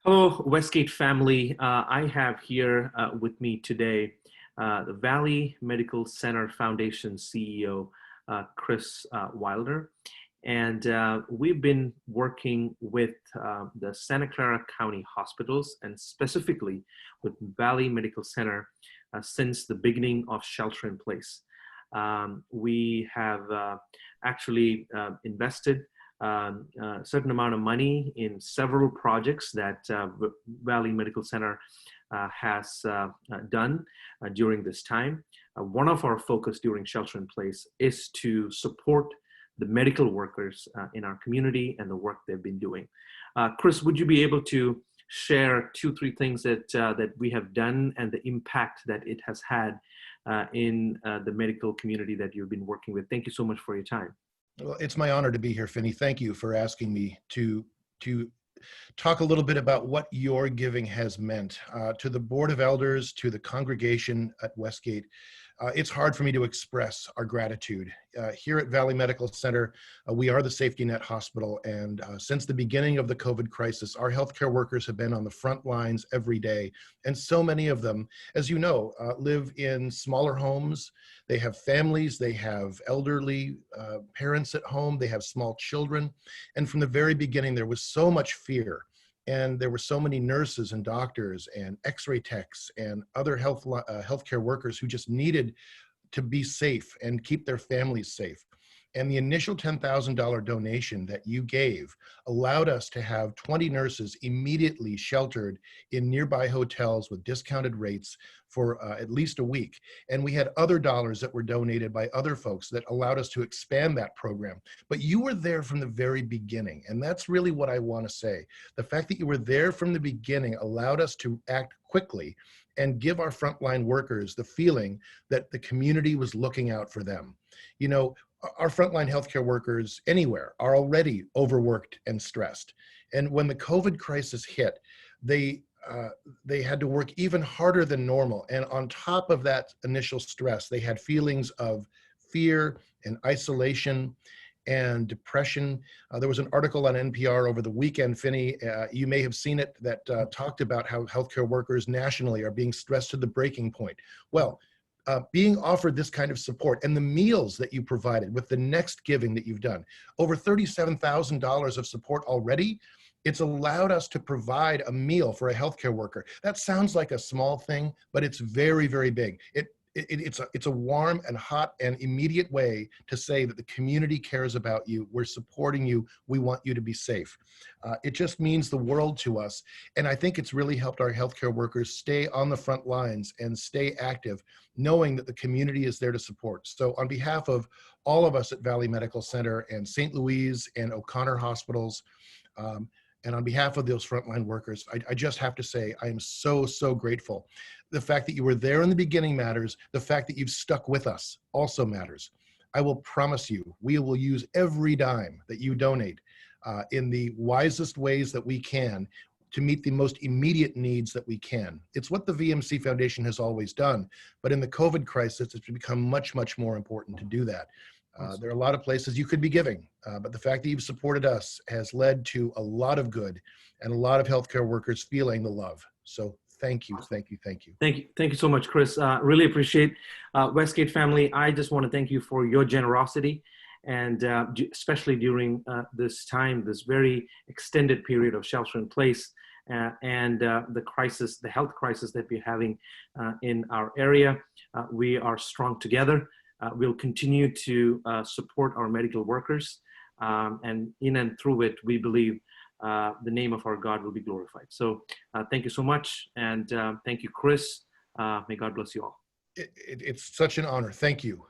Hello, WestGate family. I have here with me today the Valley Medical Center Foundation CEO, Chris Wilder. And we've been working with the Santa Clara County hospitals and specifically with Valley Medical Center since the beginning of shelter in place. We have actually invested a certain amount of money in several projects that Valley Medical Center has done during this time. One of our focus during shelter in place is to support the medical workers in our community and the work they've been doing. Chris, would you be able to share 2-3 things that we have done and the impact that it has had in the medical community that you've been working with? Thank you so much for your time. Well, it's my honor to be here, Finney. Thank you for asking me to talk a little bit about what your giving has meant to the Board of Elders, to the congregation at Westgate. It's hard for me to express our gratitude. Here at Valley Medical Center, we are the safety net hospital, and since the beginning of the COVID crisis, our healthcare workers have been on the front lines every day, and so many of them, as you know, live in smaller homes. They have families, they have elderly parents at home, they have small children, and from the very beginning, there was so much fear. And there were so many nurses and doctors and x-ray techs and other healthcare workers who just needed to be safe and keep their families safe. And the initial $10,000 donation that you gave allowed us to have 20 nurses immediately sheltered in nearby hotels with discounted rates for at least a week. And we had other dollars that were donated by other folks that allowed us to expand that program. But you were there from the very beginning. And that's really what I want to say. The fact that you were there from the beginning allowed us to act quickly and give our frontline workers the feeling that the community was looking out for them. You know, our frontline healthcare workers anywhere are already overworked and stressed. And when the COVID crisis hit, they had to work even harder than normal. And on top of that initial stress, they had feelings of fear and isolation and depression. There was an article on NPR over the weekend, Finney, you may have seen it, that talked about how healthcare workers nationally are being stressed to the breaking point. Well, being offered this kind of support and the meals that you provided with the next giving that you've done, over $37,000 of support already, it's allowed us to provide a meal for a healthcare worker. That sounds like a small thing, but it's very, very big. It's a warm and hot and immediate way to say that the community cares about you. We're supporting you. We want you to be safe. It just means the world to us. And I think it's really helped our healthcare workers stay on the front lines and stay active, knowing that the community is there to support. So on behalf of all of us at Valley Medical Center and St. Louis and O'Connor hospitals, and on behalf of those frontline workers, I just have to say, I am so, so grateful. The fact that you were there in the beginning matters. The fact that you've stuck with us also matters. I will promise you, we will use every dime that you donate in the wisest ways that we can to meet the most immediate needs that we can. It's what the VMC Foundation has always done, but in the COVID crisis, it's become much, much more important to do that. There are a lot of places you could be giving, but the fact that you've supported us has led to a lot of good and a lot of healthcare workers feeling the love. So thank you, thank you, thank you. Thank you so much, Chris. Really appreciate Westgate family. I just want to thank you for your generosity, and especially during this time, this very extended period of shelter in place and the crisis, the health crisis that we're having in our area. We are strong together. We'll continue to support our medical workers, and in and through it, we believe the name of our God will be glorified. So thank you so much, and thank you, Chris. May God bless you all. It's such an honor. Thank you.